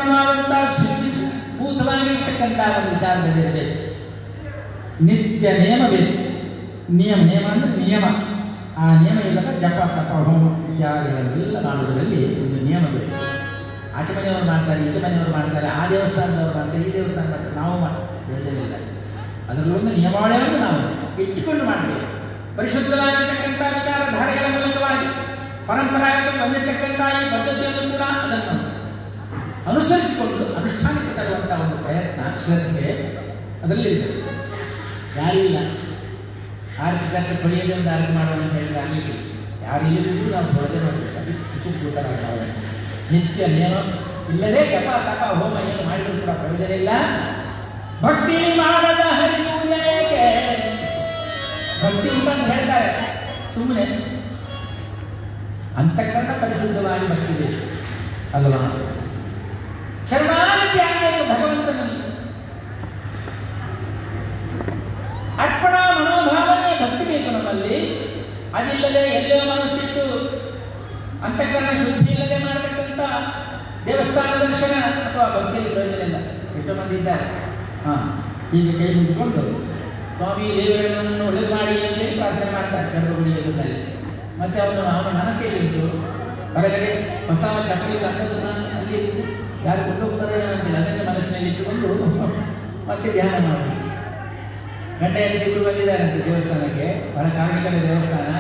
ಪರಿಪೂರ್ಣವಾದಂತಹ ಶುಚಿಭೂತವಾಗಿರ್ತಕ್ಕಂಥ ಒಂದು ವಿಚಾರದಲ್ಲಿರಬೇಕು. ನಿತ್ಯ ನಿಯಮ ಬೇಕು. ನಿಯಮ ಅಂದರೆ ನಿಯಮ. ಆ ನಿಯಮ ಇಲ್ಲದ ಜಪ ತಪ ಹೋಮ ಇತ್ಯಾದಿಗಳನ್ನೆಲ್ಲ ಮಾಡುವುದರಲ್ಲಿ ಒಂದು ನಿಯಮ ಬೇಕು. ಆಚೆ ಮನೆಯವರು ಮಾಡ್ತಾರೆ, ಈಚೆ ಮನೆಯವರು ಮಾಡ್ತಾರೆ, ಆ ದೇವಸ್ಥಾನದವರು ಮಾಡ್ತಾರೆ, ಈ ದೇವಸ್ಥಾನ ಮಾಡ್ತಾರೆ, ನಾವು ಬೇಜಾರಿಲ್ಲ. ಅದರಲ್ಲೊಂದು ನಿಯಮಾವಳಿಯನ್ನು ನಾವು ಇಟ್ಟುಕೊಂಡು ಮಾಡಬೇಕು. ಪರಿಶುದ್ಧವಾಗಿರ್ತಕ್ಕಂಥ ವಿಚಾರಧಾರೆಗಳ ಮೂಲಕವಾಗಿ ಪರಂಪರಾಗತ ಬಂದಿರತಕ್ಕಂಥ ಈ ಪದ್ಧತಿಯನ್ನು ಕೂಡ ಅದನ್ನು ಅನುಸರಿಸಿಕೊಂಡು ಅನುಷ್ಠಾನಕ್ಕೆ ತರುವಂಥ ಒಂದು ಪ್ರಯತ್ನ, ಶ್ರದ್ಧೆ ಅದರಲ್ಲಿರಬೇಕು. ಯಾರಿಲ್ಲ ಆರ್ಥಿಕತೆ ತೊಳೆಯದೆ ಒಂದು ಆರ್ತಿ ಮಾಡುವ ಅಂತ ಹೇಳಿದ್ರೆ ಆಗಲಿಕ್ಕೆ ಯಾರು ಇಲ್ಲದಿದ್ದರೂ ನಾವು ತೊಳೆದೇ ಮಾಡಬೇಕು. ಅದಕ್ಕೆ ಶುಚಿಭೂತರಾಗಿ ಮಾಡಬೇಕು. ನಿತ್ಯ ನಿಯಮ ಇಲ್ಲದೆ ಜಪ ತಪ ಹೋಮ ಏನು ಮಾಡಿದರೂ ಕೂಡ ಪ್ರಯೋಜನ ಇಲ್ಲ. ಭಕ್ತಿ ಮಾಡದ ಹರಿ ಪೂಜೆಗೆ ಭಕ್ತಿ ಉಂಟಂತ ಹೇಳ್ತಾರೆ, ಸುಮ್ಮನೆ ಅಂತಃಕರಣ ಪರಿಶುದ್ಧವಾಗಿ ಭಕ್ತಿ ಬೇಕು ಅಲ್ವಾ? ಶರಣಾಗತಿ ಆಗಬೇಕು ಭಗವಂತನಲ್ಲಿ. ಅರ್ಪಣಾ ಮನೋಭಾವನೆ ಭಕ್ತಿ ಬೇಕು ನಮ್ಮಲ್ಲಿ. ಅದಿಲ್ಲದೆ ಎಲ್ಲೋ ಮನಸ್ಸಿಟ್ಟು ಅಂತಃಕರಣ ಶುದ್ಧಿ ಇಲ್ಲದೆ ಮಾಡತಕ್ಕಂಥ ದೇವಸ್ಥಾನ ದರ್ಶನ ಅಥವಾ ಭಕ್ತಿಯಲ್ಲಿ ಪ್ರಯೋಜನ ಇಲ್ಲ. ಎಷ್ಟೋ ಮಂದಿ ಇದ್ದಾರೆ, ಹೀಗೆ ಕೈ ಮುಗಿದುಕೊಂಡು ಸ್ವಾಮಿ ದೇವರನ್ನು ಒಳ್ಳೆದು ಮಾಡಿ ಅಂತೇಳಿ ಪ್ರಾರ್ಥನೆ ಮಾಡ್ತಾರೆ ಗರ್ಭಗುಡಿಯಲ್ಲಿ. ಮತ್ತೆ ಅವನ ಮನಸ್ಸಲ್ಲಿ ಉಂಟು ಹೊರಗಡೆ ಹೊಸ ಚಪ್ಪಲಿ ತಂದದ್ದು ಅಲ್ಲಿ ಯಾರು ಕೊಟ್ಟು ಹೋಗ್ತಾರೆ ಅಂತಿಲ್ಲ, ಅದನ್ನೇ ಮನಸ್ಸಿನಲ್ಲಿ ಇಟ್ಟುಕೊಂಡು ಮತ್ತೆ ಧ್ಯಾನ ಮಾಡಿ. ಗಂಡ ಹೆಂಡತಿಗಳು ಬಂದಿದ್ದಾರಂತೆ ದೇವಸ್ಥಾನಕ್ಕೆ, ಬಹಳ ಕಾರ್ಮಿಕರ ದೇವಸ್ಥಾನ.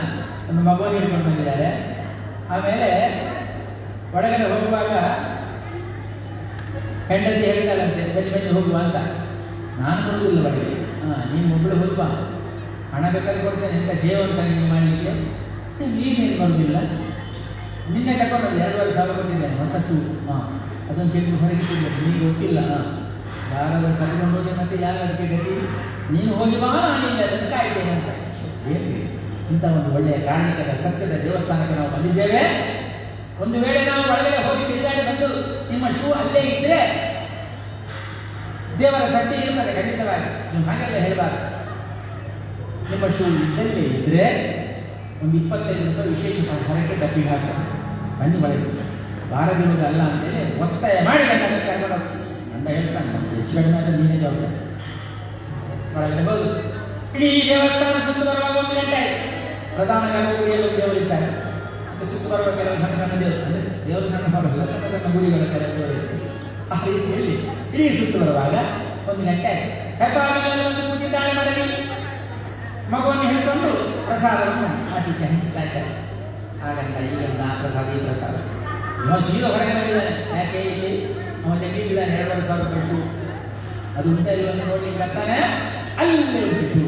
ಒಂದು ಮಗುವನ್ನು ಹಿಡ್ಕೊಂಡು ಬಂದಿದ್ದಾರೆ. ಆಮೇಲೆ ಒಳಗಡೆ ಹೋಗುವಾಗ ಹೆಂಡತಿ ಹೇಳಿದಾರಂತೆ, ಬನ್ನಿ ಹೋಗುವ ಅಂತ. ನಾನು ಬರುವುದಿಲ್ಲ ಒಳಗೆ. ನೀನು ಒಬ್ಬಳು ಹೋಗುವ, ಹಣ ಬೇಕಾದ್ರೆ ಕೊಡ್ತೇನೆ ಅಂತ ಸೇವಂತ ನಿಮಗೆ ಮಾಡಲಿಕ್ಕೆ. ನೀವೇನು ಬರುವುದಿಲ್ಲ, ನಿನ್ನೆ ತಗೊಂಡದ್ದು 2,500 ಕೊಟ್ಟಿದ್ದೇನೆ ಹೊಸ ಶೂ. ಅದನ್ನು ತೆಗೆದು ಹೊರಗೆ ಕೊಟ್ಟಿದ್ದೇನೆ, ನಿಮಗೆ ಗೊತ್ತಿಲ್ಲ. ಯಾರಾದ್ರೂ ಕರ್ಕೊಂಡು ಹೋಗಿ ಮತ್ತೆ ಯಾರದಕ್ಕೆ ಗತಿ, ನೀನು ಹೋಗಿ ಬಾ, ನಾನಿಲ್ಲ ಅದನ್ನು ಕಾಯ್ತೇನೆ ಅಂತ. ಏನು ಇಂಥ ಒಂದು ಒಳ್ಳೆಯ ಕಾರ್ಮಿಕರ ಸತ್ಯದ ದೇವಸ್ಥಾನಕ್ಕೆ ನಾವು ಬಂದಿದ್ದೇವೆ. ಒಂದು ವೇಳೆ ನಾವು ಒಳಗಡೆ ಹೋಗಿ ತಿರುಗಾಡಿ ಬಂದು ನಿಮ್ಮ ಶೂ ಅಲ್ಲೇ ಇದ್ದರೆ ದೇವರ ಸತ್ಯ ಇರ್ತದೆ ಖಂಡಿತವಾಗಿ. ನೀವು ಹಾಗೆಲ್ಲ ಹೇಳಬಾರ್ದು. ನಿಮ್ಮ ಶೂ ಇದ್ದಲ್ಲೇ ಇದ್ದರೆ ಒಂದು 25 ರೂಪಾಯಿ ವಿಶೇಷ ಹರಕೆ ಡಬ್ಬಿಗೆ ಹಾಕೊಂಡು ಬನ್ನಿ ಒಳಗೆ. ಬಾರದಿರುವುದಲ್ಲ ಅಂತೇಳಿ ಒತ್ತಾಯ ಮಾಡಿ ಗಂಡ ಕರ್ಕೊಂಡು ಗಂಡ ಹೇಳ್ತಾನೆ, ಹೆಚ್ಚು ಕಡಿಮೆ ಆದರೆ ನೀನೇ ಜವಾಬ್ದಾರಿ. ಒಳಗಡೆ ಹೋಗುದು. ಇಡೀ ದೇವಸ್ಥಾನ ಸುತ್ತು ಬರುವಾಗ 1 ಗಂಟೆ ಆಯಿತು. ಪ್ರಧಾನ ಗರ್ಭಗುಡಿಯಲ್ಲಿ ಒಂದು ದೇವರಿದ್ದಾರೆ. ಮತ್ತು ಸುತ್ತು ಬರುವ ಕೆಲವು ಸಣ್ಣ ಸಣ್ಣ ದೇವರು, ಅಂದರೆ ದೇವರು ಸಣ್ಣ ಬರೋಲ್ಲ, ಸಣ್ಣ ಸಣ್ಣ ಗುಡಿಗಳ ಕೆಲವು ಆ ರೀತಿಯಲ್ಲಿ ಇಡೀ ಸುತ್ತು ಬರುವಾಗ 1 ಗಂಟೆ ಆಯಿತು. ಹೆಬ್ಬಾಗಿಲಲ್ಲಿ ಒಂದು ಕೂತಿದ್ದಾಳೆ ಮಾಡಲಿ, ಮಗುವನ್ನು ಹಿಡ್ಕೊಂಡು ಪ್ರಸಾದವನ್ನು ಆಚೀಚೆ ಹಂಚುತ್ತಾ ಇದ್ದಾರೆ. ಆ ಗಂಟ ಈ ಗಂಟ ಆ ಪ್ರಸಾದ ಈ ಪ್ರಸಾದ. ಇವ ಸೀದ ಹೊರಗೆ ಬಂದಿದ್ದಾನೆ. ಯಾಕೆ ಇಲ್ಲಿ ಅವನ ತೆಗಿದ್ದಾನೆ 2,500 ರೂಪಾಯಿ ಶೂ. ಅದು ಉಂಟ ಇಲ್ಲವನ್ನು ನೋಡಿ ಬರ್ತಾನೆ, ಅಲ್ಲೇ ಉಂಟು ಶೂ.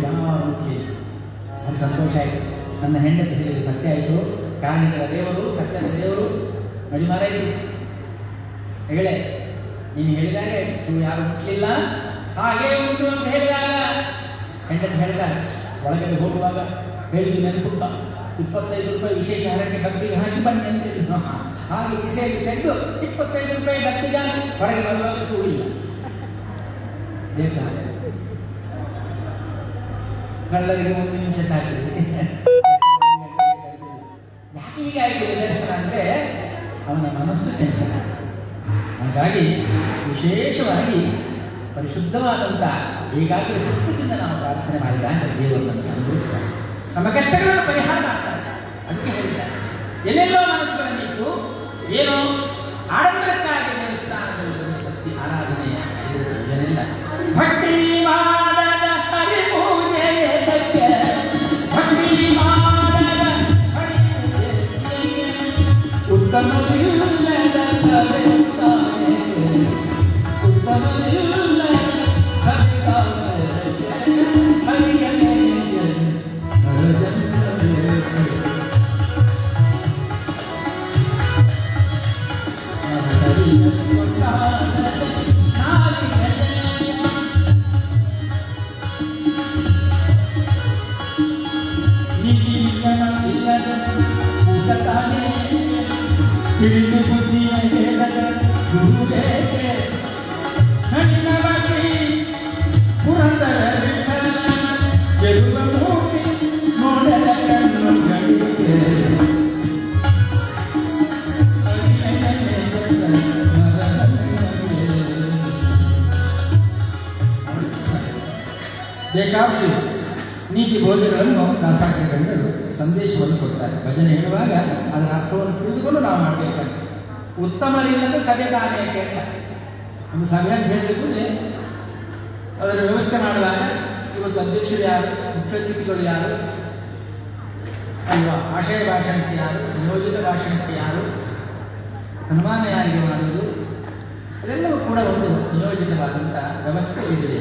ಅವನು ಸಂತೋಷ ಆಯಿತು. ನನ್ನ ಹೆಂಡತಿ ಹೇಳಿದ ಸತ್ಯ ಆಯಿತು, ಕಾರ್ಮಿಕರ ದೇವರು ಸತ್ಯದ ದೇವರು ನಡಿ ಮಾರಾಯ್ತು ಹೇಳೆ. ನೀನು ಹೇಳಿದಾಗ ನೀವು ಯಾರು ಮುಟ್ಲಿಲ್ಲ, ಹಾಗೇ ಉಂಟು ಅಂತ ಹೇಳಿದಾಗ ಹೆಂಡತಿ ಹೇಳ್ತಾರೆ, ಒಳಗಡೆ ಹೋಗುವಾಗ ಹೇಳಿದ್ದು ನೆನಪುತ್ತ 25 ರೂಪಾಯಿ ವಿಶೇಷ ಹರಕೆ ಡಬ್ಬಿಗೆ ಹಾಕಿ ಬನ್ನಿ ಅಂತ ಹೇಳಿ. ಹಾಗೆ ಕಿಸೆಯಲ್ಲಿ ತೆಗೆದು 25 ರೂಪಾಯಿ ಡಬ್ಬಿಗೆ ಹಾಕಿ ಹೊರಗೆ ಬರುವಾಗ ಶೂ ಇಲ್ಲ. ಬೇಕಾದ ಕಳ್ಳರಿಗೆ 1 ನಿಮಿಷ ಸಾಕಿದೆ. ಯಾಕೆ ಹೀಗೆ ಆಗಿದೆ ನಿದರ್ಶನ ಅಂದರೆ ಅವನ ಮನಸ್ಸು ಚಂಚಲ. ಹಾಗಾಗಿ ವಿಶೇಷವಾಗಿ ಪರಿಶುದ್ಧವಾದಂಥ ಏಕಾಗ್ರ ಚಿತ್ತದಿಂದ ನಾವು ಪ್ರಾರ್ಥನೆ ಮಾಡಿದಾಗ ದೇವರು ನಮಗೆ ಅನುಭವಿಸ್ತಾರೆ, ನಮ್ಮ ಕಷ್ಟಗಳನ್ನು ಪರಿಹಾರ ಮಾಡ್ತಾರೆ. ಅದಕ್ಕೆ ಹೇಳಿದ್ದಾರೆ, ಎಲ್ಲೆಲ್ಲೋ ಮನಸ್ಸುಗಳನ್ನಿಟ್ಟು ಏನೋ ಆಡಂಬರಕ್ಕಾಗಿ ದೇವಸ್ಥಾನದಲ್ಲಿ ಭಕ್ತಿ ಆರಾಧನೆ ಇದನ್ನೆಲ್ಲ ಭಕ್ತಿ ಮಾಡದ ಹರಿ ಪೂಜೆಯದಕ್ಕೆ, ಭಕ್ತಿ ಮಾಡದ ಹರಿ ಪೂಜೆಗೆ ಉತ್ತಮವಿಲ್ಲದ ಸಭೆ ಉತ್ತಮವಿಲ್ಲ ತಿಳಿದು ಬುದ್ಧಿಯ ಹೇಳದ ಗುರುಬೇಕೆ ಹಣ್ಣಿನವಾಸಿ ಪುರಂದರ ವಿಠಲ ಜರುವ ಮೂರ್ತಿ ನೋಡದ ಕಣ್ಣುಗಳಿಗೆ ಬೇಕಾದಷ್ಟು ನೀತಿ ಬೋಧನೆಗಳನ್ನು ದಾಸಾಗ್ರಹಗಳು ಸಂದೇಶವನ್ನು ಕೊಡ್ತಾರೆ. ಭಜನೆ ಹೇಳುವಾಗ ಅದರ ಅರ್ಥವನ್ನು ತಿಳಿದುಕೊಂಡು ನಾವು ಮಾಡಬೇಕಂತ. ಉತ್ತಮರಿಲ್ಲದ ಸಭೆ ತಾನೇಕೆ ಅಂತ ಒಂದು ಸಭೆ ಅಂತ ಹೇಳಿದ್ರು ಅದರ ವ್ಯವಸ್ಥೆ ಮಾಡುವಾಗ ಇವತ್ತು ಅಧ್ಯಕ್ಷರು ಯಾರು, ಮುಖ್ಯ ಅತಿಥಿಗಳು ಯಾರು ಅಲ್ವಾ, ಆಶಯ ಭಾಷಣಕ್ಕೆ ಯಾರು, ನಿಯೋಜಿತ ಭಾಷಣಕ್ಕೆ ಯಾರು, ಸನ್ಮಾನ ಯಾರಿಗೆ ಮಾಡುವುದು, ಅದೆಲ್ಲವೂ ಕೂಡ ಒಂದು ನಿಯೋಜಿತವಾದಂಥ ವ್ಯವಸ್ಥೆ ಇದೆ.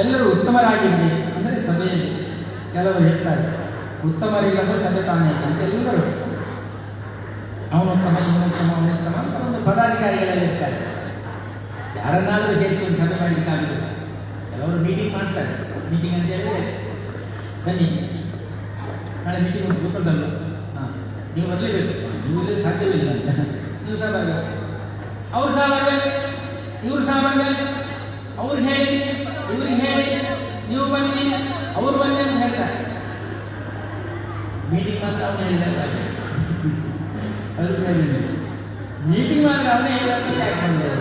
ಎಲ್ಲರೂ ಉತ್ತಮರಾಗಿರಬೇಕು ಅಂದರೆ ಸಭೆಯಲ್ಲಿ ಕೆಲವರು ಹೇಳ್ತಾರೆ ಉತ್ತಮರಿಲ್ಲದ ಸಭೆ ತಾನೇ ಅಂತ. ಎಲ್ಲರೂ ಅವನುತ್ತಮ ಇವನುತ್ತಮ ಅವನುತ್ತಮ ಅಂತ ಒಂದು ಪದಾಧಿಕಾರಿಗಳೆಲ್ಲ ಇರ್ತಾರೆ. ಯಾರನ್ನಾದರೂ ಸೇರಿಸಿ ಒಂದು ಸಭೆ ಮಾಡಲಿಕ್ಕಾಗುದಿಲ್ಲ. ಕೆಲವರು ಮೀಟಿಂಗ್ ಮಾಡ್ತಾರೆ. ಮೀಟಿಂಗ್ ಅಂತ ಹೇಳಿದರೆ ಬನ್ನಿ ನಾಳೆ ಮೀಟಿಂಗ್ ಒಂದು ಕೂತದಲ್ಲ, ನೀವು ಬರಲೇಬೇಕು, ನೀವು ಇಲ್ಲದೆ ಸಾಧ್ಯವಿಲ್ಲ ಅಂತ, ನೀವು ಸಹ ಬರಬೇಕು, ಅವ್ರು ಸಹ ಬರಬೇಕು, ಇವ್ರು ಸಹ ಬರಬೇಕು, ಅವ್ರಿಗೆ ಹೇಳಿ ಇವ್ರಿಗೆ ಹೇಳಿ ನೀವು ಬನ್ನಿ ಅವ್ರು ಬನ್ನಿ ಅಂತ ಹೇಳ್ತಾರೆ. ಮೀಟಿಂಗ್ ಮಾತ್ರ ಅವನು ಹೇಳಿದ್ದಾರೆ, ಅದು ಮೀಟಿಂಗ್ ಮಾತ್ರ ಅವನೇ ಹೇಳಿದಂತ ಯಾಕೆ ಬಂದರು.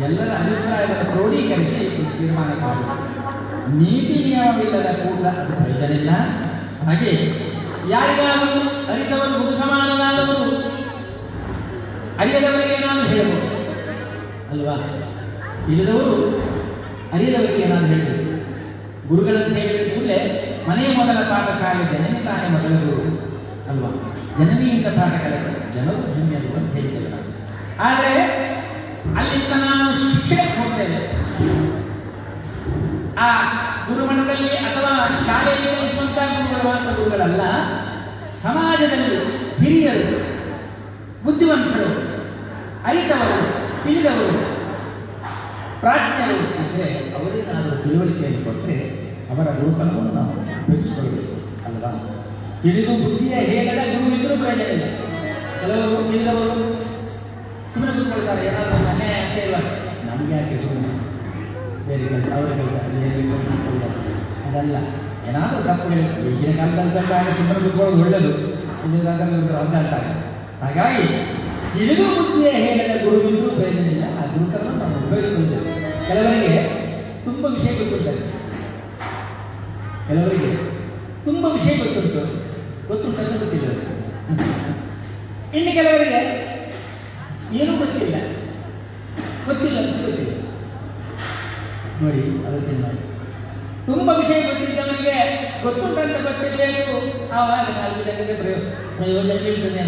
ಎಲ್ಲರ ಅಭಿಪ್ರಾಯವನ್ನು ಕ್ರೋಢೀಕರಿಸಿ ತೀರ್ಮಾನ ಮಾಡಬೇಕು. ನೀತಿ ನಿಯಮವಿಲ್ಲದ ಕೂಟ ಅದು ಪ್ರಯೋಜನ ಇಲ್ಲ. ಹಾಗೆ ಯಾರಿಗಾದರೂ ಅರಿತವರು ಗುರು ಸಮಾನನಾದವರು ಅರಿಯದವರಿಗೆ ಏನಾದರೂ ಹೇಳಬಹುದು ಅಲ್ವಾ. ತಿಳಿದವರು ಅರಿಯದವರಿಗೆ ಏನಾದರೂ ಹೇಳಬೇಕು. ಗುರುಗಳಂತ ಹೇಳಿದ ಕೂಡಲೇ ಮನೆಯ ಮೊದಲ ಪಾಠಶಾಲೆ ಜನನಿ ತಾನೇ ಮೊದಲ ಗುರು ಅಲ್ವಾ. ಜನನಿಯಿಂದ ಪಾಠ ಕಲಿತು ಜನರು ಧನ್ಯರು ಅಂತ ಹೇಳ್ತೇವೆ ನಾವು. ಆದರೆ ಅಲ್ಲಿಂದ ನಾವು ಶಿಕ್ಷಣಕ್ಕೆ ಹೋಗ್ತೇವೆ. ಆ ಗುರುಮಠದಲ್ಲಿ ಅಥವಾ ಶಾಲೆಯಲ್ಲಿ ಕಲಿಸುವಂತಹ ಗುರುಗಳು ಮಾತ್ರ ಗುರುಗಳಲ್ಲ. ಸಮಾಜದಲ್ಲಿ ಹಿರಿಯರು, ಬುದ್ಧಿವಂತರು, ಅರಿತವರು, ತಿಳಿದವರು, ಪ್ರಾಜ್ಞರು ಇದ್ದರೆ ಅವರೇನಾದರೂ ತಿಳುವಳಿಕೆಯನ್ನು ಕೊಟ್ಟರೆ ಅವರ ಗುರುತನವನ್ನು ನಾವು ಉಪಯೋಗಿಸಿಕೊಳ್ಳಬೇಕು ಅಲ್ವಾ. ತಿಳಿದು ಬುದ್ಧಿಯ ಹೇಳದ ಗುರುವಿದ್ರೂ ಪ್ರಯೋಜನ ಇಲ್ಲ. ಕೆಲವರು ತಿಳಿದವರು ಸುಮ್ಮನೆ ಕೂತ್ಕೊಳ್ತಾರೆ. ಏನಾದರೂ ಅನ್ಯಾಯ ಅಂತ ಇರುವ ನಮಗೆ ಯಾಕೆ ಸುಮ್ಮನೆ ಬೇರೆ ಕೆಲಸ ಅವರ ಕೆಲಸ ಹೇಳಬೇಕು ಅದಲ್ಲ. ಏನಾದರೂ ತಪ್ಪು ಹೇಳಿದ್ರು ಈಗಿನ ಕಾಲದಲ್ಲಿ ಸ್ವಲ್ಪ ಸುಮ್ಮನೆ ಕೂತ್ಕೊಳ್ಳೋದು ಒಳ್ಳೆಯದು. ಅದನ್ನು ಅರ್ಥ ಆಗ್ತದೆ. ಹಾಗಾಗಿ ತಿಳಿದು ಬುದ್ಧಿಯ ಹೇಳದ ಗುರುವಿದ್ರೂ ಪ್ರಯೋಜನ ಇಲ್ಲ. ಆ ಗುರುತನವನ್ನು ನಾವು ಉಪಯೋಗಿಸಿಕೊಳ್ತೇವೆ. ಕೆಲವರಿಗೆ ತುಂಬ ವಿಷಯ ಗೊತ್ತುಂಟು, ಕೆಲವರಿಗೆ ತುಂಬ ವಿಷಯ ಗೊತ್ತುಂಟಂತ ಗೊತ್ತಿಲ್ಲ. ಇನ್ನು ಕೆಲವರಿಗೆ ಏನೂ ಗೊತ್ತಿಲ್ಲ ಅಂತ ಗೊತ್ತಿಲ್ಲ. ನೋಡಿ ಅದಕ್ಕೆ ಮಾಡಿ ತುಂಬ ವಿಷಯ ಗೊತ್ತಿದ್ದವನಿಗೆ ಗೊತ್ತುಂಟಂತ ಗೊತ್ತಿರಬೇಕು. ಆವಾಗ 4 ಜನಕ್ಕೆ ಪ್ರಯೋಜನ ಇರ್ತದೆ.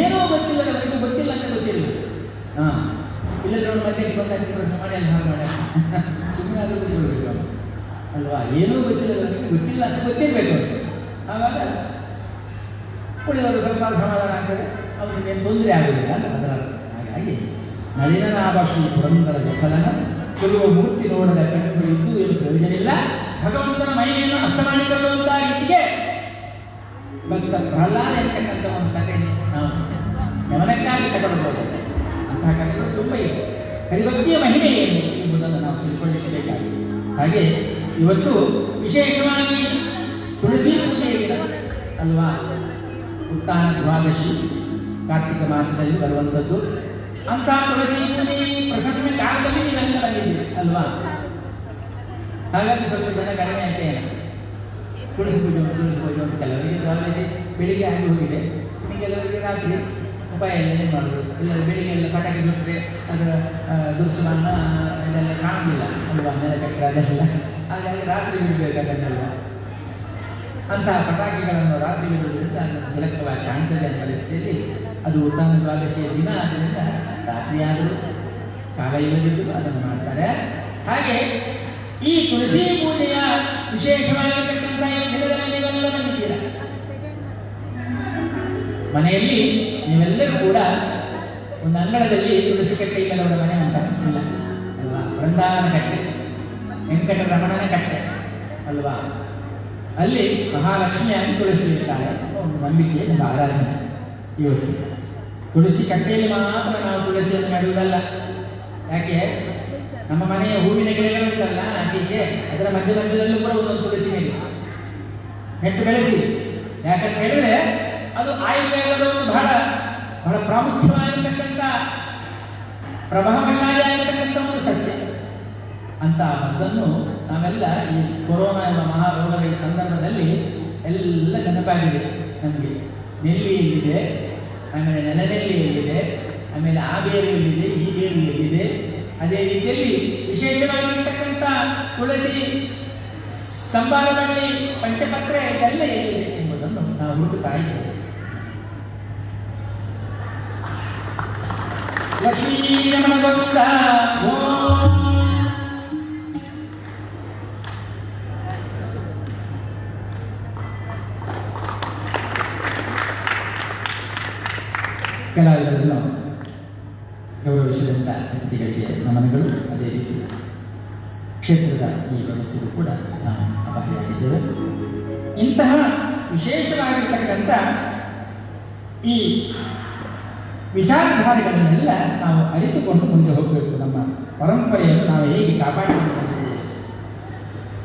ಏನೋ ಗೊತ್ತಿಲ್ಲದವನಿಗೆ ಗೊತ್ತಿಲ್ಲ ಅಂತ ಗೊತ್ತಿರಬೇಕು. ಇಲ್ಲದ್ರೆ ಅವ್ನು ಮತ್ತೆ ಇಟ್ಕೊಂಡಾಗಿ ಪ್ರಶ್ನೆ ಮಾಡಿ ಅಲ್ಲಿ ಹಾಗೆ ಮಾಡ ಸುಮ್ಮನೆ ಅದು ಗೊತ್ತಿರಬೇಕು ಅಲ್ವಾ. ಏನೋ ಗೊತ್ತಿಲ್ಲದವನಿಗೆ ಗೊತ್ತಿಲ್ಲ ಅಂತ ಗೊತ್ತಿರಬೇಕು. ಆವಾಗ ಉಳಿದವರು ಸ್ವಲ್ಪ ಸಮಾಧಾನ ಆಗ್ತದೆ, ಅವನಿಗೆ ಏನು ತೊಂದರೆ ಆಗುವುದಿಲ್ಲ ಅಂತ ಅದರ. ಹಾಗಾಗಿ ನಳಿನನಾಭ ಶ್ರೀ ಪುರಂದರ ವಿಠಲನ ಚೆಲುವ ಮೂರ್ತಿ ನೋಡದ ಕಣ್ಣುಗಳು ಇದ್ದು ಏನು ಪ್ರಯೋಜನ ಇಲ್ಲ. ಭಗವಂತನ ಮಹಿಮೆಯನ್ನು ಅರ್ಥ ಮಾಡಿಕೊಳ್ಳುವಂತಹ ರೀತಿಗೆ ಭಕ್ತ ಪ್ರಹ್ಲಾದ ಎಂತಕ್ಕಂಥ ಒಂದು ಕಥೆಯನ್ನು ನಾವು ಗಮನಕ್ಕಾಗಿ ತಗೊಳ್ಬೋದು. ಅಂತಹ ಕಥೆಗಳು ತುಂಬ ಇದೆ. ಹರಿಭಕ್ತಿಯ ಮಹಿಮೆ ಏನು ಎಂಬುದನ್ನು ನಾವು ತಿಳ್ಕೊಳ್ಳಿಕ್ಕೆ ಬೇಕಾಗಿದೆ. ಹಾಗೆ ಇವತ್ತು ವಿಶೇಷವಾಗಿ ತುಳಸಿ ಪೂಜೆಯ ದಿನ ಅಲ್ವಾ. ಉತ್ಥಾನ ದ್ವಾದಶಿ ಕಾರ್ತಿಕ ಮಾಸದಲ್ಲಿ ಬರುವಂಥದ್ದು. ಅಂತಹ ತುಳಸಿ ಪೂಜೆ ಪ್ರಸನ್ನ ಕಾಲದಲ್ಲಿ ನೀವೆಲ್ಲ ಬಂದಿದ್ದೀರಿ ಅಲ್ವಾ. ಹಾಗಾಗಿ ಸ್ವಲ್ಪ ಜನ ಕಡಿಮೆ ಆಗ್ತೇನೆ. ತುಳಸಿ ಪೂಜೆ ಉಂಟು. ಕೆಲವರಿಗೆ ದ್ವಾದಶಿ ಬೆಳಿಗ್ಗೆ ಆಗಿ ಹೋಗಿದೆ, ಇನ್ನು ಕೆಲವರಿಗೆ ರಾತ್ರಿ ಉಪಾಯ ಎಲ್ಲ ಏನು ಮಾಡೋದು. ಇಲ್ಲ ಬೆಳಿಗ್ಗೆ ಎಲ್ಲ ಪಟಾಕಿ ಸುಟ್ಟರೆ ಅದರ ದುರ್ಸುಮನ್ನ ಇದೆಲ್ಲ ಕಾಣುವುದಿಲ್ಲ ಅಲ್ವಾ, ನೆಲಚಕ್ರ ಅದೆಲ್ಲ. ಹಾಗಾಗಿ ರಾತ್ರಿ ಬಿಡಬೇಕಾಗತ್ತಲ್ವ. ಅಂತಹ ಪಟಾಕಿಗಳನ್ನು ರಾತ್ರಿ ಬಿಡುವುದರಿಂದ ಅದನ್ನು ತಿಲಕವಾಗಿ ಕಾಣ್ತದೆ ಅಂತ ರೀತಿಯಲ್ಲಿ ಅದು ಉತ್ಥಾನ ದ್ವಾದಶಿಯ ದಿನ ಆದ್ದರಿಂದ ರಾತ್ರಿ ಆದರೂ ಕಾಲ ಇಲ್ಲದಿದ್ದರೂ ಅದನ್ನು ಮಾಡ್ತಾರೆ. ಹಾಗೆ ಈ ತುಳಸಿ ಪೂಜೆಯ ವಿಶೇಷವಾಗಿರತಕ್ಕಂಥ ಈ ದಿನದಲ್ಲಿ ನೀವೆಲ್ಲ ಬಂದಿದ್ದೀರ. ಮನೆಯಲ್ಲಿ ನೀವೆಲ್ಲರೂ ಕೂಡ ಒಂದು ಅಂಗಳದಲ್ಲಿ ತುಳಸಿ ಕಟ್ಟೆ ಇಲ್ಲದವರ ಮನೆ ಉಂಟ ಇಲ್ಲ ಅಲ್ವಾ. ಬೃಂದಾವನ ಕಟ್ಟೆ, ವೆಂಕಟರಮಣನ ಕಟ್ಟೆ ಅಲ್ವಾ. ಅಲ್ಲಿ ಮಹಾಲಕ್ಷ್ಮಿಯಾಗಿ ತುಳಸಿ ಇರ್ತಾರೆ. ಒಂದು ನಂಬಿಕೆ, ಒಂದು ಆರಾಧನೆ. ಇವತ್ತು ತುಳಸಿ ಕಟ್ಟೆಯಲ್ಲಿ ಮಾತ್ರ ನಾವು ತುಳಸಿಯನ್ನು ನೆಡುವುದಲ್ಲ. ಯಾಕೆ ನಮ್ಮ ಮನೆಯ ಹೂವಿನ ಗಿಡಗಳುಂಟಲ್ಲ ಆಚೀಚೆ, ಅದರ ಮಧ್ಯದಲ್ಲೂ ಕೂಡ ಒಂದೊಂದು ತುಳಸಿ ನೆಟ್ಟು ಬೆಳೆಸಿ. ಯಾಕಂತ ಹೇಳಿದ್ರೆ ಅದು ಆಯುರ್ವೇದದ ಒಂದು ಬಹಳ ಬಹಳ ಪ್ರಾಮುಖ್ಯವಾಗಿರ್ತಕ್ಕಂಥ ಪ್ರಭಾವಶಾಲಿಯಾಗಿರ್ತಕ್ಕಂಥ ಒಂದು ಸಸ್ಯ. ಅಂತ ಮದ್ದನ್ನು ನಾವೆಲ್ಲ ಈ ಕೊರೋನಾ ಎಂಬ ಮಹಾರೋಗದ ಈ ಸಂದರ್ಭದಲ್ಲಿ ಎಲ್ಲ ನೆನಪಾಗಿದೆ ನಮಗೆ. ನೆಲ್ಲಿ ಎಲ್ಲಿದೆ, ಆಮೇಲೆ ನೆಲನೆಲ್ಲಿ ಎಲ್ಲಿದೆ, ಆಮೇಲೆ ಆ ಬೇರು ಎಲ್ಲಿದೆ, ಈ ಬೇರು ಎಲ್ಲಿದೆ. ಅದೇ ರೀತಿಯಲ್ಲಿ ವಿಶೇಷವಾಗಿರ್ತಕ್ಕಂಥ ತುಳಸಿ, ಸಂಬಾರ ಬಳ್ಳಿ, ಪಂಚಪತ್ರ ಇದೆಲ್ಲ ಎಲ್ಲಿದೆ ಎಂಬುದನ್ನು ನಾವು ಹುಡುಕುತ್ತಾ ಇದ್ದೇವೆ. ಲಕ್ಷ್ಮೀ ರಮಣ ಗೋವಿಂದ ಕಲಾವಿದರನ್ನು ಗೌರವಿಸಿದಂಥ ಅತಿಥಿಗಳಿಗೆ ನಮನಗಳು. ಅದೇ ರೀತಿ ಕ್ಷೇತ್ರದ ಈ ವ್ಯವಸ್ಥೆಗೂ ಕೂಡ ನಾವು ಆಭಾರಿಯಾಗಿದ್ದೇವೆ. ಇಂತಹ ವಿಶೇಷವಾಗಿರ್ತಕ್ಕಂಥ ಈ ವಿಚಾರಧಾರೆಗಳನ್ನೆಲ್ಲ ನಾವು ಅರಿತುಕೊಂಡು ಮುಂದೆ ಹೋಗಬೇಕು. ನಮ್ಮ ಪರಂಪರೆಯನ್ನು ನಾವು ಹೇಗೆ ಕಾಪಾಡಿಕೊಂಡು ಬಂದಿದ್ದೇವೆ.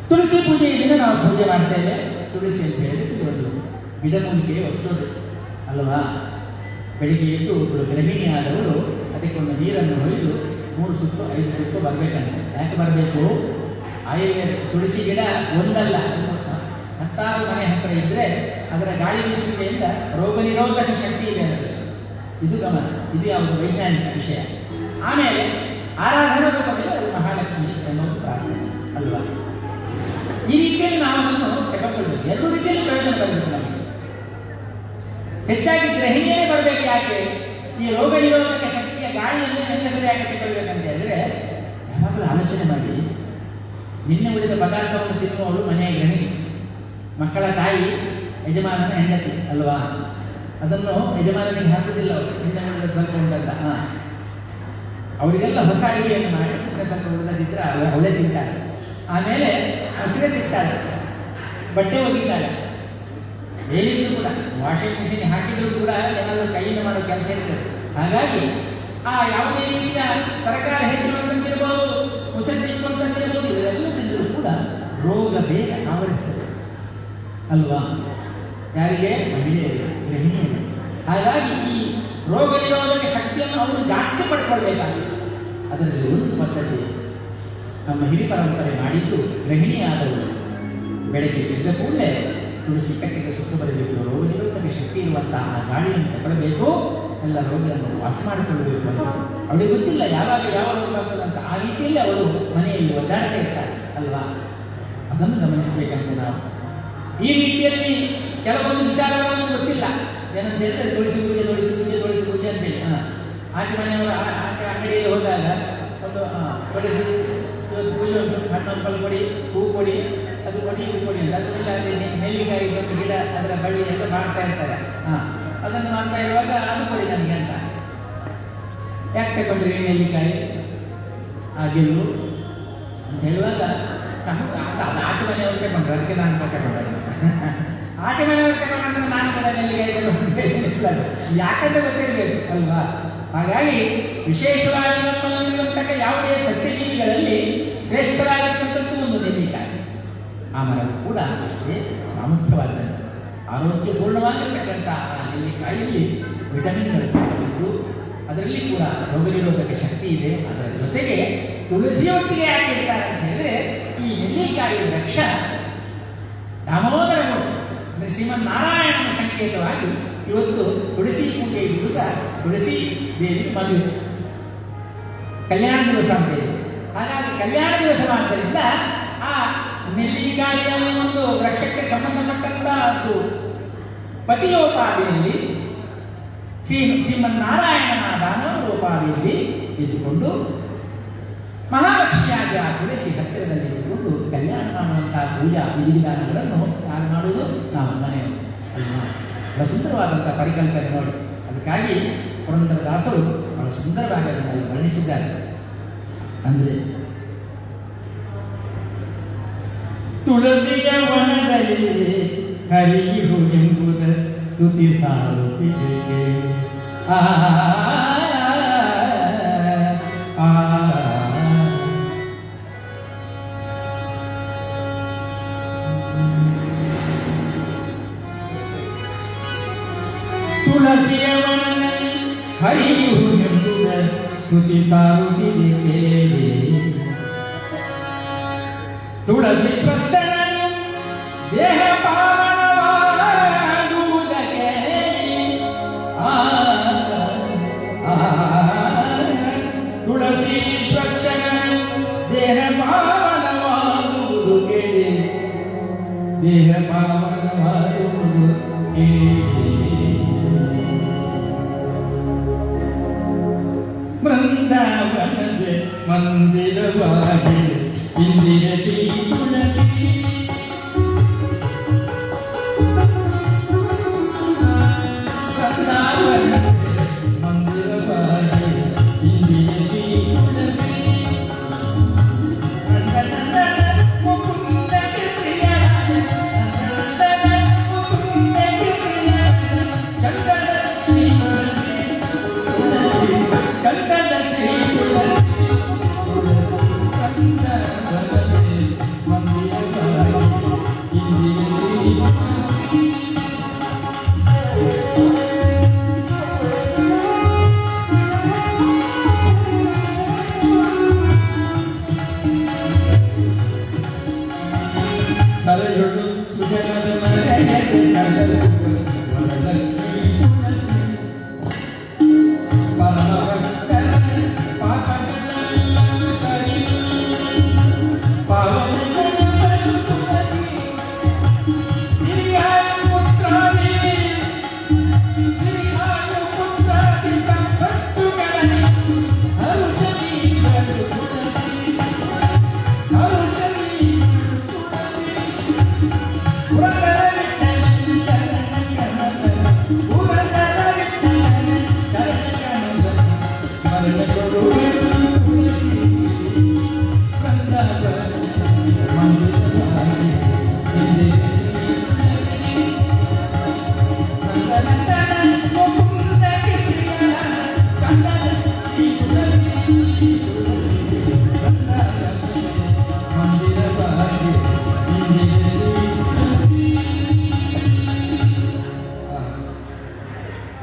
ತುಳಸಿ ಪೂಜೆಯಿಂದ ನಾವು ಪೂಜೆ ಮಾಡ್ತೇವೆ. ತುಳಸಿ ಅಂತ ಹೇಳಿದ್ರೆ ಒಂದು ಗಿಡಮೂಲಿಕೆ ವಸ್ತು ಅಲ್ವಾ. ಬೆಳಿಗ್ಗೆ ಎದ್ದು ಒಬ್ಬಳು ಗೃಹಿಣಿ ಆದವಳು ಅದಕ್ಕೊಂದು ನೀರನ್ನು ಹೊಯ್ದು 3 ಸುತ್ತು 5 ಸುತ್ತು ಬರಬೇಕಂತೆ. ಯಾಕೆ ಬರಬೇಕು? ಆಯುರ್ವೇದ ತುಳಸಿ ಗಿಡ ಒಂದಲ್ಲ, 10 ಮನೆ ಹತ್ತಿರ ಇದ್ದರೆ ಅದರ ಗಾಳಿ ಬೀಸುವಿಕೆಯಿಂದ ರೋಗ ನಿರೋಧಕ ಶಕ್ತಿ ಇದೆ ಅದರಲ್ಲಿ. ಇದು ಗಮನ, ಇದು ಯಾವುದು ವೈಜ್ಞಾನಿಕ ವಿಷಯ. ಆಮೇಲೆ ಆರಾಧನಾ ರೂಪದಲ್ಲಿ ಅದು ಮಹಾಲಕ್ಷ್ಮಿ ಎನ್ನುವುದು ಪ್ರಾರ್ಥನೆ ಅಲ್ವಾ. ಈ ರೀತಿಯಲ್ಲಿ ನಾವು ಅದನ್ನು ತಗೊಂಡ್ಕೊಳ್ಬೇಕು. ಎರಡು ರೀತಿಯಲ್ಲಿ ಪ್ರಯೋಜನ ಬರಬೇಕು ನಮಗೆ. ಹೆಚ್ಚಾಗಿ ಗೃಹಿಣಿಯೇ ಬರಬೇಕು. ಯಾಕೆ? ಈ ರೋಗ ನಿರೋಧಕ ಶಕ್ತಿಯ ಗಾಳಿಯನ್ನು ಹೆಂಗಸರು ಯಾಕೆ ತಗೊಳ್ಬೇಕಂತ ಹೇಳಿದ್ರೆ, ಯಾವಾಗಲೂ ಆಲೋಚನೆ ಮಾಡಿ, ನಿನ್ನೆ ಉಳಿದ ಪದಾರ್ಥವನ್ನು ತಿನ್ನುವವಳು ಮನೆಯ ಗೃಹಿಣಿ, ಮಕ್ಕಳ ತಾಯಿ, ಯಜಮಾನನ ಹೆಂಡತಿ ಅಲ್ವಾ. ಅದನ್ನು ಯಜಮಾನನಿಗೆ ಹಾಕುವುದಿಲ್ಲ ಅವರು, ನಿನ್ನೆ ಉಳಿದ ಸ್ವಲ್ಪ ಉಂಟಂತ. ಅವರಿಗೆಲ್ಲ ಹೊಸ ಅಡಿಗೆಯನ್ನು ಮಾಡಿ ಸ್ವಲ್ಪ ಉಳಿದಿದ್ರೆ ಅವಳೇ ತಿಂತಾಳೆ. ಆಮೇಲೆ ಹಸಿರೇ ತಿಂತಾಳೆ, ಬಟ್ಟೆ ಒಗಿತಾಳೆ. ಹೇಳಿದ್ರು ಕೂಡ ವಾಷಿಂಗ್ ಮಿಷಿನ್ ಹಾಕಿದ್ರು ಕೂಡ ಏನಾದರೂ ಕೈಯಿಂದ ಮಾಡೋ ಕೆಲಸ ಇರ್ತದೆ. ಹಾಗಾಗಿ ಆ ಯಾವುದೇ ರೀತಿಯ ತರಕಾರಿ ಹೆಚ್ಚುವಂತಿರ್ಬೋದು, ಮುಸರಿ ತಿನ್ನುವಂತಿರ್ಬೋದು, ಇದೆಲ್ಲ ತಿಂದರೂ ಕೂಡ ರೋಗ ಬೇಗ ಆವರಿಸ್ತದೆ ಅಲ್ವಾ. ಯಾರಿಗೆ? ಮಹಿಳೆಯರಿಗೆ, ಗೃಹಿಣಿಯರಿಗೆ. ಹಾಗಾಗಿ ಈ ರೋಗ ನಿರೋಧಕ ಶಕ್ತಿಯನ್ನು ಅವರು ಜಾಸ್ತಿ ಪಡ್ಕೊಳ್ಬೇಕಾಗಿದೆ. ಅದರಲ್ಲಿ ಒಂದು ಪದ್ಧತಿ ನಮ್ಮ ಹಿರಿ ಪರಂಪರೆ ಮಾಡಿದ್ದು, ಗೃಹಿಣಿಯಾದವರು ಬೆಳಗ್ಗೆ ಎದ್ದ ಕೂಡಲೇ ತುಳಸಿ ಕಟ್ಟೆಗೆ ಸುತ್ತು ಬರಬೇಕು. ರೋಗ ನಿರೋಧಕ ಶಕ್ತಿ ಇರುವಂತಹ ಆ ಗಾಳಿಯನ್ನು ತಗೊಳ್ಬೇಕು, ಎಲ್ಲ ರೋಗಿಯನ್ನು ವಾಸ ಮಾಡಿಕೊಳ್ಳಬೇಕು ಅಂತ. ಅವಳಿಗೆ ಗೊತ್ತಿಲ್ಲ ಯಾವಾಗ ಯಾವ ರೋಗ ಆಗ್ತದಂತ. ಆ ರೀತಿಯಲ್ಲಿ ಅವರು ಮನೆಯಲ್ಲಿ ಒದ್ದಾಡ್ತಾ ಇರ್ತಾರೆ ಅಲ್ವಾ. ಅದನ್ನು ಗಮನಿಸಬೇಕಂತ ನಾವು. ಈ ರೀತಿಯಲ್ಲಿ ಕೆಲವೊಂದು ವಿಚಾರಗಳನ್ನು ಗೊತ್ತಿಲ್ಲ. ಏನಂತ ಹೇಳಿದ್ರೆ ತುಳಸಿ ಪೂಜೆ ತುಳಸಿ ಪೂಜೆ ತುಳಸಿ ಪೂಜೆ ಅಂತೇಳಿ ಆಚೆ ಮನೆಯವರು ಆಚೆ ಅಂಗಡಿಯಲ್ಲಿ ಹೋದಾಗ ಒಂದು ತುಳಸಿ ಇವತ್ತು ಪೂಜೆ ಉಂಟು, ಹಣ್ಣು ಪಲ್ ಕೊಡಿ, ಹೂ ಕೊಡಿ, ಅದು ಕೊಡಿ, ಇದು ಕೊಡಿ ಅಂತ. ಅದರಿಂದ ಅದೇ ನೆಲ್ಲಿಕಾಯಿ ಒಂದು ಗಿಡ ಅದರ ಬಳ್ಳಿ ಎಲ್ಲ ಮಾಡ್ತಾ ಇರ್ತಾರೆ. ಅದನ್ನು ಮಾಡ್ತಾ ಇರುವಾಗ ಅದು ಕೊಡಿ ನನಗೆ ಅಂತ. ಯಾಕೆ ತಗೊಂಡ್ರಿ ನೆಲ್ಲಿಕಾಯಿ, ಆ ಗೆಲ್ಲು ಅಂತ ಹೇಳುವಾಗ ಅದು ಆಚೆ ಮನೆಯವರು ತಗೊಂಡ್ರು, ಅದಕ್ಕೆ ನಾನು ತಗೊಂಡೆ. ಆಚೆ ಮನೆಯವರು ತಗೊಂಡ್ರೆ ನಾನು ಕೂಡ ನೆಲ್ಲಿಕಾಯಿ ತಗೊಂಡಿಲ್ಲ, ಯಾಕಂತ ಗೊತ್ತಿರಬೇಕು ಅಲ್ವಾ. ಹಾಗಾಗಿ ವಿಶೇಷವಾಗಿ ನಮ್ಮಲ್ಲಿರುವಂತಹ ಯಾವುದೇ ಸಸ್ಯಜೀವಿಗಳಲ್ಲಿ ಶ್ರೇಷ್ಠವಾಗಿರ್ತಕ್ಕಂಥದ್ದು ಒಂದು ನೆಲ್ಲಿಕಾಯಿ. ಆ ಮರವು ಕೂಡ ಅಷ್ಟೇ ಪ್ರಾಮುಖ್ಯವಾದದ್ದು. ಆರೋಗ್ಯಪೂರ್ಣವಾಗಿರ್ತಕ್ಕಂಥ ಆ ನೆಲ್ಲಿಕಾಯಿಯಲ್ಲಿ ವಿಟಮಿನ್ಗಳು ತುಂಬಿದ್ದು, ಅದರಲ್ಲಿ ಕೂಡ ರೋಗ ನಿರೋಧಕ ಶಕ್ತಿ ಇದೆ. ಅದರ ಜೊತೆಗೆ ತುಳಸಿಯೊಟ್ಟಿಗೆ ಯಾಕೆ ಇರ್ತಾರೆ ಅಂತ ಹೇಳಿದ್ರೆ, ಈ ನೆಲ್ಲಿಕಾಯಿ ವೃಕ್ಷ ದಾಮೋದರ ಅಂದರೆ ಶ್ರೀಮನ್ನಾರಾಯಣನ ಸಂಕೇತವಾಗಿ ಇವತ್ತು ತುಳಸಿ ಪೂಜೆಯ ದಿವಸ ತುಳಸಿ ದೇವಿ ಮದುವೆ ಕಲ್ಯಾಣ ದಿವಸ ಅಂತ ಇದೆ. ಹಾಗಾಗಿ ಕಲ್ಯಾಣ ದಿವಸವಾದ್ದರಿಂದ ಆ ನೆಲ್ಲಿಕಾಯಿಯ ಒಂದು ವೃಕ್ಷಕ್ಕೆ ಸಂಬಂಧಪಟ್ಟಂತಹದ್ದು ಪತಿಯೋಪಾದಿಯಲ್ಲಿ ಶ್ರೀಮನ್ನಾರಾಯಣನ ದಾಮೋದರೋಪಾದಿಯಲ್ಲಿ ಇದ್ದುಕೊಂಡು ಮಹಾಲಕ್ಷ್ಮಿಯಾಗಿ ಆ ತುಳಸಿ ಹತ್ತಿರದಲ್ಲಿ ಇದ್ದುಕೊಂಡು ಕಲ್ಯಾಣ ಮಾಡುವಂತಹ ಪೂಜಾ ವಿಧಿವಿಧಾನಗಳನ್ನು ಯಾರು ಮಾಡುವುದು? ನಾವು ಮನೆಯವರು ಅಲ್ವಾ. ಬಹಳ ಸುಂದರವಾದಂಥ ಪರಿಕಲ್ಪನೆ ನೋಡಿ. ಅದಕ್ಕಾಗಿ ಪುರಂದರದಾಸರು ಬಹಳ ಸುಂದರವಾಗಿ ಅದನ್ನು ವರ್ಣಿಸಿದ್ದಾರೆ. ಅಂದರೆ ತುಳಸಿಯ ವನದಲ್ಲಿ ಹರಿಯುವುದೆಂಬುದ ಸ್ತುತಿ ಸಾರುತ್ತಿದೆ. ತುಳಸಿಯ ವನದಲ್ಲಿ ಹರಿಯುವುದೆಂಬುದ ಸ್ತುತಿ ಸಾರುತ್ತಿದೆ ಕೇಳಿ. ತುಳಸಿ ಸ್ಪರ್ಶನನು ದೇಹ ಪಾವನವಾಗುವುದಕ್ಕೆ ತುಳಸಿ ಸ್ಪರ್ಶನನು ದೇಹ ಪಾವನವಾಗುವುದು ಕೇಳಿ ದೇಹ ಪಾವನವಾಗುವುದು ಬೃಂದಾವನವೇ ಮಂದಿರವಾಗಿ ಇಂದಿರ ಶ್ರೀ ತುಳಸಿ ಬೃಂದಾವನವೇ ಮಂದಿರವಾಗಿ ಇಂದಿರ ಶ್ರೀ ತುಳಸಿ ತಲೆಯೊಳು ಸುಜನದ ಮರೆಯದೆ ಸಕಲ ವರಲಕ್ಷ್ಮೀ ತುಳಸಿ ಪರಮಭಕ್ತರ ಪಾಪಗಳನ್ನೆಲ್ಲ ಕರಿ ಪಾವನಗಳನ್ನು ತುಳಸಿ ಶ್ರೀಯಾಯ ಪುತ್ರಾದಿ ಸಂಪತ್ತುಗಳಲ್ಲಿ ಹರುಷವೀರರು ತುಳಸಿ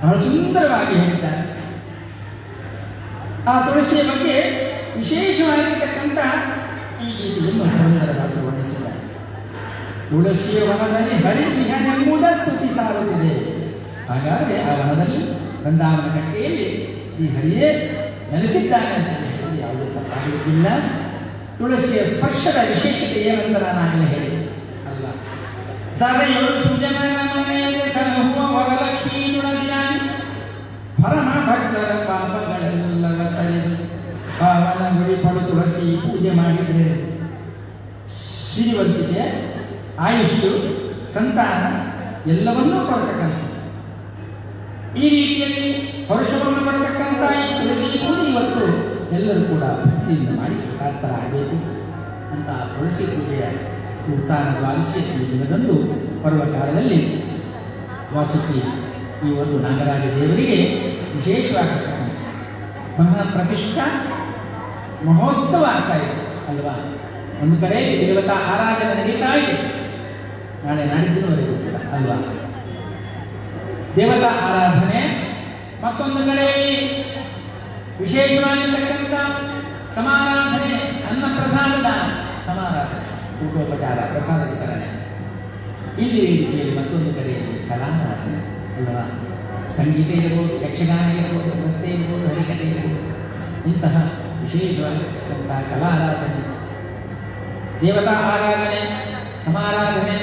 ಬಹಳ ಸುಂದರವಾಗಿ ಹೇಳಿದ್ದಾರೆ. ಆ ತುಳಸಿಯ ಬಗ್ಗೆ ವಿಶೇಷವಾಗಿರ್ತಕ್ಕಂಥ ಈ ಗೀತೆಯನ್ನು ಪುರಂದರದಾಸರು ವರ್ಣಿಸಿದ್ದಾರೆ. ತುಳಸಿಯ ವನದಲ್ಲಿ ಹರಿ ಇಹನೆಂಬುದ ಸ್ತುತಿ ಸಾರುತ್ತಿದೆ. ಹಾಗಾದರೆ ಆ ವನದಲ್ಲಿ ಬೃಂದಾವನ ಕಟ್ಟೆಯಲ್ಲಿ ಈ ಹರಿಯೇ ನೆಲೆಸಿದ್ದಾನೆ ಅಂತ ಹೇಳಿ ಯಾವುದೇ ತಪ್ಪಾಗುವುದಿಲ್ಲ. ತುಳಸಿಯ ಸ್ಪರ್ಶದ ವಿಶೇಷತೆ ಏನಂತ ನಾನು ಆಗಲೇ ಹೇಳಿದೆ ಅಲ್ಲ. ತಲೆಯೊಳು ಸುಜನನ ಮನೆಯಲ್ಲಿ ಸಲಹುವ ವರಲಕ್ಷ್ಮೀ ತುಳಸಿಯಾಗಿ ಪರಮ ಭಕ್ತರ ಪಾಪಗಳೆಲ್ಲವ ತಲೆದು ಪಾವನ ಗುಡಿಪಡು ತುಳಸಿ ಪೂಜೆ ಮಾಡಿದರೆ ಶ್ರೀವಂತಿಕೆ, ಆಯುಷ್ಯು, ಸಂತಾನ ಎಲ್ಲವನ್ನೂ ಕೊಡತಕ್ಕಂಥ ಈ ರೀತಿಯಲ್ಲಿ ಹರುಷವನ್ನು ಪಡೆತಕ್ಕಂಥ ಈ ತುಳಸಿ ಪೂಜೆ ಇವತ್ತು ಎಲ್ಲರೂ ಕೂಡ ಭಕ್ತಿಯಿಂದ ಮಾಡಿ ಕೃತಾರ್ಥರಾಗಬೇಕು ಅಂತ ತುಳಸಿ ಪೂಜೆಯ ಉತ್ಥಾನ ದ್ವಾದಶಿ ದಿನದಂದು ಪರ್ವಕಾಲದಲ್ಲಿ ವಾಸುಕಿ ಈ ಒಂದು ನಾಗರಾಜ ದೇವರಿಗೆ ವಿಶೇಷವಾಗಿ ಮಹಾ ಪ್ರತಿಷ್ಠಾ ಮಹೋತ್ಸವ ಆಗ್ತಾ ಇದೆ ಅಲ್ವಾ. ಒಂದು ಕಡೆಯಲ್ಲಿ ದೇವತಾ ಆರಾಧನೆ ನಡೀತಾ ಇದೆ, ನಾಳೆ ನಾಡಿದ್ದಿನವರೆಗೂ ಕೂಡ ಅಲ್ವಾ. ದೇವತಾ ಆರಾಧನೆ, ಮತ್ತೊಂದು ಕಡೆಯಲ್ಲಿ ವಿಶೇಷವಾಗಿರ್ತಕ್ಕಂಥ ಸಮಾರಾಧನೆ, ಅನ್ನ ಪ್ರಸಾದದ ಸಮಾರಾಧನೆ, ಊಟೋಪಚಾರ, ಪ್ರಸಾದ ವಿತರಣೆ. ಇಲ್ಲಿ ವೇದಿಕೆಯಲ್ಲಿ ಮತ್ತೊಂದು ಕಡೆಯಲ್ಲಿ ಕಲಾರಾಧನೆ ಅಲ್ವಾ. ಸಂಗೀತ ಇರಬಹುದು, ಯಕ್ಷಗಾನ ಇರಬಹುದು, ನೃತ್ಯ ಇರಬಹುದು, ಹರಿಕಥೆ ಇರಬಹುದು. ಇಂತಹ ವಿಶೇಷವಾಗಿರ್ತಕ್ಕಂಥ ಕಲಾರಾಧನೆ, ದೇವತಾ ಆರಾಧನೆ, ಸಮಾರಾಧನೆ,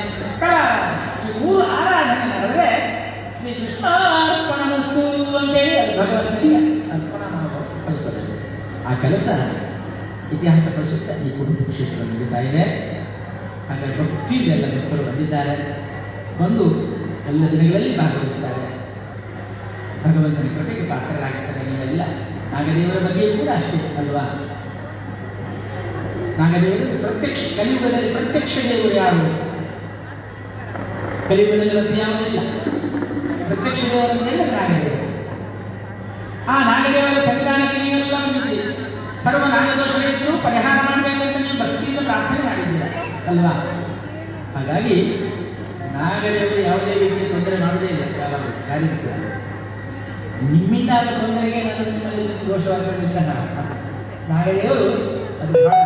ಕಲಾರಾಧನೆ, ಈ ಮೂರು ಆರಾಧನೆ ನಡೆದರೆ ಶ್ರೀ ಕೃಷ್ಣಾರ್ಪಣಮಸ್ತು ಅಂತೇಳಿ ಭಗವಂತನಿಗೆ ಅರ್ಪಣ ಮಾಡಬಹುದು ಸಲ್ತದೆ. ಆ ಕೆಲಸ ಇತಿಹಾಸ ಪ್ರಸಿದ್ಧ ಈ ಕುಟುಂಬ ಕ್ಷೇತ್ರದಲ್ಲಿ ನಡೀತಾ ಇದೆ. ಹಾಗಾಗಿ ಭಕ್ತಿಯಿಂದ ಭಕ್ತರು ಬಂದಿದ್ದಾರೆ, ಬಂದು ಎಲ್ಲ ದಿನಗಳಲ್ಲಿ ಭಾಗವಹಿಸ್ತಾರೆ. ಭಗವಂತನ ಕೃಪೆಗೆ ಪಾತ್ರರಾಗ್ತಾರೆ ನೀವೆಲ್ಲ. ನಾಗದೇವರ ಬಗ್ಗೆಯೂ ಕೂಡ ಅಷ್ಟೇ ಅಲ್ವಾ. ನಾಗದೇವರು ಪ್ರತ್ಯಕ್ಷ, ಕಲಿಯುಗದಲ್ಲಿ ಪ್ರತ್ಯಕ್ಷ ದೇವರು ಯಾರು? ಕಲಿಯುಗದಲ್ಲಿ ಮತ್ತೆ ಯಾವುದಿಲ್ಲ. ಪ್ರತ್ಯಕ್ಷ ದೇವರಂತೇಳಿದ್ರೆ ನಾಗದೇವರು. ಆ ನಾಗದೇವರ ಸಂವಿಧಾನಕ್ಕೆ ನೀವೆಲ್ಲ ಬಂದಿದ್ದೀರಿ. ಸರ್ವ ನಾಗದೋಷಗಳಿದ್ದರೂ ಪರಿಹಾರ ಮಾಡಬೇಕಂತ ನೀವು ಭಕ್ತಿಯಿಂದ ಪ್ರಾರ್ಥನೆ ಮಾಡಿದ್ದೀರ ಅಲ್ವಾ. ಹಾಗಾಗಿ ನಾಗದೇವರು ಯಾವುದೇ ರೀತಿಯ ತೊಂದರೆ ಮಾಡುವುದೇ ಇಲ್ಲ ಯಾವಾಗ ಯಾರಿಗೂ ಕೂಡ. ನಿಮ್ಮಿಂದ ಆದ ತೊಂದರೆಗೆ ನಾನು ನಿಮ್ಮಲ್ಲಿ ದೋಷವಾಗಲಿಲ್ಲ. ನಾಗದೇವರು ಅದು ಬಹಳ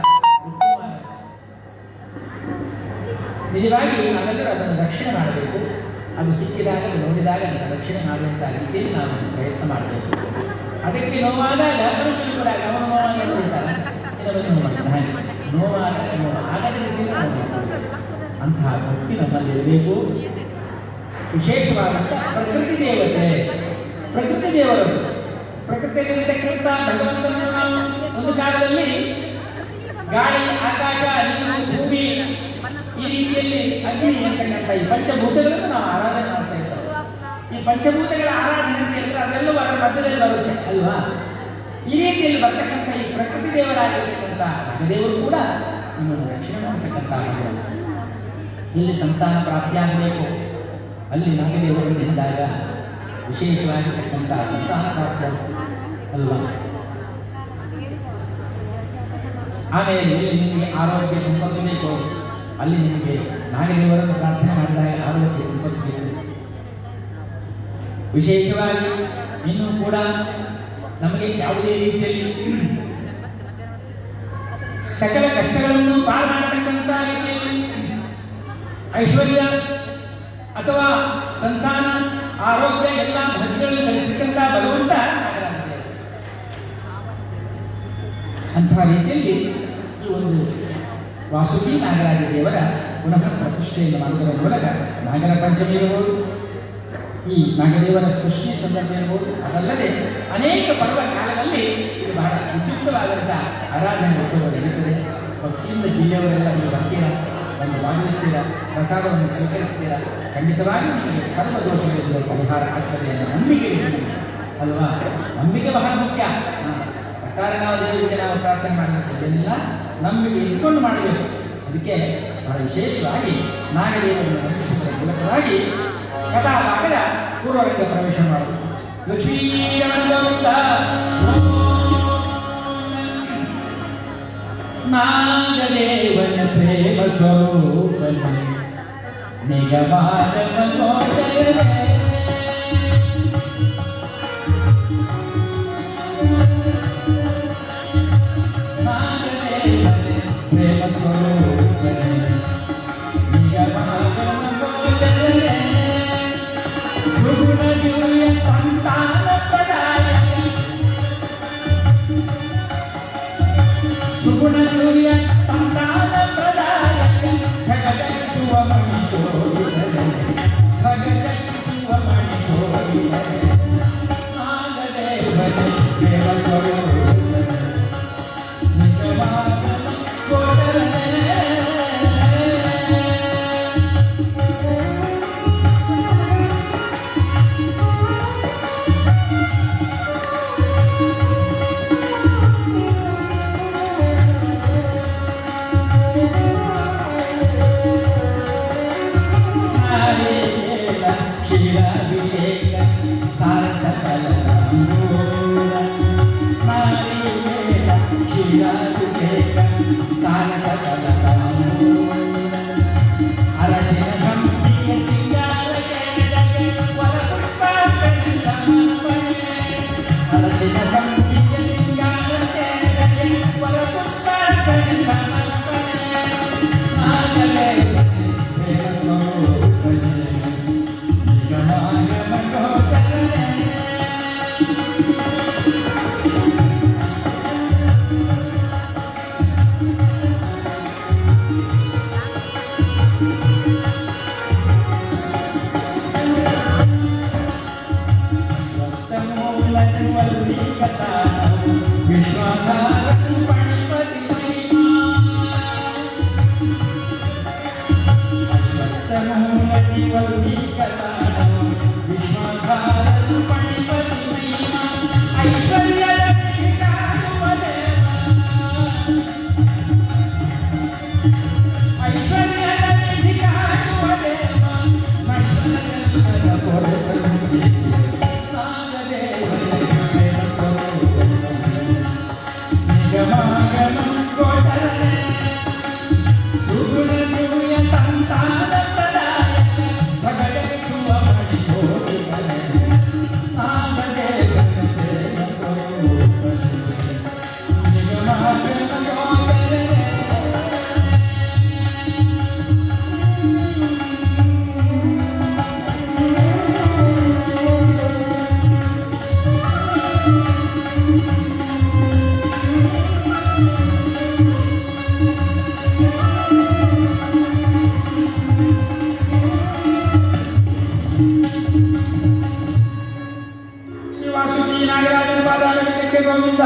ನಿಜವಾಗಿ ನಾವೆಲ್ಲರೂ ಅದನ್ನು ರಕ್ಷಣೆ ಮಾಡಬೇಕು. ಅದು ಸಿಕ್ಕಿದಾಗ, ಅದು ನೋಡಿದಾಗ ಅದನ್ನು ರಕ್ಷಣೆ ಮಾಡುವಂಥ ರೀತಿಯಲ್ಲಿ ನಾವು ಪ್ರಯತ್ನ ಮಾಡಬೇಕು. ಅದಕ್ಕೆ ನೋವಾದಾಗ ಮನುಷ್ಯರು ಕೂಡ ಅವನು ನೋವಾಗಿ ನೋಡ್ತಾರೆ, ಇನ್ನೊಂದು ನೋವು ಮಾಡ್ತಾನೆ. ಹಾಗೆ ನೋವಾದಾಗ ನೋವು ಆಗದ ರೀತಿಯಲ್ಲಿ ನೋಡಬೇಕು. ಅಂತಹ ಭಕ್ತಿ ನಮ್ಮಲ್ಲಿ ಇರಬೇಕು. ವಿಶೇಷವಾದಂಥ ಪ್ರಕೃತಿ ದೇವತೆ, ಪ್ರಕೃತಿ ದೇವರು, ಪ್ರಕೃತಿಯಲ್ಲಿರ್ತಕ್ಕಂಥ ಭಗವಂತನನ್ನು ನಾವು ಒಂದು ಕಾಲದಲ್ಲಿ ಗಾಳಿ, ಆಕಾಶ, ನೀರು, ಭೂಮಿ, ಈ ರೀತಿಯಲ್ಲಿ ಅಗ್ನಿ ಅಂತಕ್ಕಂಥ ಈ ಪಂಚಭೂತಗಳನ್ನು ನಾವು ಆರಾಧನೆ ಮಾಡ್ತಾ ಇದ್ದೇವೆ. ಈ ಪಂಚಭೂತಗಳ ಆರಾಧನೆ ಅಂತ ಹೇಳಿದ್ರೆ ಅದೆಲ್ಲವೂ ಅದರ ಮಧ್ಯದಲ್ಲಿ ಬರುತ್ತೆ ಅಲ್ವಾ? ಈ ರೀತಿಯಲ್ಲಿ ಬರ್ತಕ್ಕಂಥ ಈ ಪ್ರಕೃತಿ ದೇವರಾಗಿರ್ತಕ್ಕಂಥ ನಾಗದೇವರು ಕೂಡ ನಿಮ್ಮನ್ನು ರಕ್ಷಣೆ ಮಾಡತಕ್ಕಂಥ ಇಲ್ಲಿ ಸಂತಾನ ಪ್ರಾಪ್ತಿಯಾಗಬೇಕು. ಅಲ್ಲಿ ನಾಗದೇವರು ನಿಂತಾಗ ವಿಶೇಷವಾಗಿರ್ತಕ್ಕಂಥ ಸಂತಾನ ಪ್ರಾಪ್ತಿ ಅಲ್ವಾ? ಆಮೇಲೆ ಎಲ್ಲಿ ನಿಮಗೆ ಆರೋಗ್ಯ ಸಂಪತ್ತು ಬೇಕು, ಅಲ್ಲಿ ನಿಮಗೆ ನಾಗದೇವರನ್ನು ಪ್ರಾರ್ಥನೆ ಮಾಡಿದಾಗ ಆರೋಗ್ಯ ಸಂಪತ್ತು ಸಿಗುತ್ತೆ. ವಿಶೇಷವಾಗಿ ಇನ್ನೂ ಕೂಡ ನಮಗೆ ಯಾವುದೇ ರೀತಿಯಲ್ಲಿ ಸಕಲ ಕಷ್ಟಗಳನ್ನು ಪಾರು ಮಾಡತಕ್ಕಂಥ ರೀತಿಯಲ್ಲಿ ಐಶ್ವರ್ಯ ಅಥವಾ ಸಂತಾನ, ಆರೋಗ್ಯ ಎಲ್ಲ ಭಕ್ತಿಗಳನ್ನು ಕಲಿಸತಕ್ಕಂಥ ಭಗವಂತ ನಾಗರಾಜದೇವರು. ಅಂತಹ ರೀತಿಯಲ್ಲಿ ಈ ಒಂದು ವಾಸುಕಿ ನಾಗರಾಜ ದೇವರ ಪುನಃ ಪ್ರತಿಷ್ಠೆಯನ್ನು ಮಾಡುವುದರ ಮೂಲಕ ನಾಗರ ಪಂಚಮಿ ಇರಬಹುದು, ಈ ನಾಗದೇವರ ಸೃಷ್ಟಿ ಸಂದರ್ಭ ಇರಬಹುದು. ಅದಲ್ಲದೆ ಅನೇಕ ಪರ್ವ ಕಾಲದಲ್ಲಿ ಇದು ಬಹಳ ವಿದ್ಯುಕ್ತವಾದಂಥ ಆರಾಧನೆ ಉತ್ಸವ ನಡೀತದೆ. ಭಕ್ತಿಯಿಂದ ಜಿಲ್ಲೆಯವರೆಲ್ಲ ನೀವು ಬರ್ತೀರಾ, ಒಂದು ಭಾಗವಹಿಸ್ತೀರಾ, ಪ್ರಸಾದವನ್ನು ಸ್ವೀಕರಿಸ್ತೀರಾ, ಖಂಡಿತವಾಗಿ ನಿಮಗೆ ಸರ್ವ ದೋಷಗಳಿಂದ ಪರಿಹಾರ ಆಗ್ತದೆ ಅನ್ನೋ ನಂಬಿಕೆ ಅಲ್ವಾ? ನಂಬಿಕೆ ಬಹಳ ಮುಖ್ಯ. ಒಟ್ಟಾರೆ ನಾವು ದೇವರಿಗೆ ನಾವು ಪ್ರಾರ್ಥನೆ ಮಾಡಬೇಕು, ಇದನ್ನೆಲ್ಲ ನಂಬಿಕೆ ಇಟ್ಕೊಂಡು ಮಾಡಬೇಕು. ಅದಕ್ಕೆ ಬಹಳ ವಿಶೇಷವಾಗಿ ನಾಗದೇವರನ್ನು ನಂಬಿಸುವುದರ ಮೂಲಕವಾಗಿ ಕಥಾಭಾಗದ ಪೂರ್ವರಂಗ ಪ್ರವೇಶ ಮಾಡುವುದು. ಲಕ್ಷ್ಮೀರಮಣ ನಾಗದೇವನ ಪ್ರೇಮ ಸ್ವರೂಪನ ನಿಗಮಾದ ಮನೋದರವೇ ನಾಗದೇವನ ಪ್ರೇಮ ಸ್ವರೂಪನ ನಿಗಮಾದ ಮನೋದರವೇ ಸುಗುಣ ದಿವ್ಯ ಸಂತಾನ ಪ್ರದಾಯಕ ಸುಗುಣ ದಿವ್ಯ ಸಂತಾನ ಪ್ರದಾಯಕ ಜಗದಗಿಸುವ ಮಣಿ ಜೋಡಿದರೆ ಜಗದಗಿಸುವ ಮಣಿ ಜೋಡಿದರೆ ನಾಗದೇವನ ದೇವ ಸ್ವರೂಪನ ನಿಜವಾದ ಗೋಚರನೇ ಕ್ಷೀರಾಭಿಷೇಕ ಸಾರ ಸಕಲ ಕ್ಷೀರಾಭಿಷೇಕ ಸಾರ ಸಕಲ ಅರಶಿನ ಸಂಪಿಗೆ ಸಿಂಗಾರ ಕೇಳಗೆ ವರ ಪುಷ್ಪಾರ್ಚನೆ ಸಮರ್ಪಣೆ ಅರಶಿನ ಸಂಪಿಗೆ ಸಿಂಗಾರ ಕೇಳಗೆ ವರ ಪುಷ್ಪಾರ್ಚನೆ ಸಮರ್ಪಣೆ ನಾಗದೇವನ ಪ್ರೇಮ ಸ್ವರೂಪನೆ ಧನ್ಯವಾದ ನಿತ್ಯಕ್ಕೆ ಗೋವಿಂದ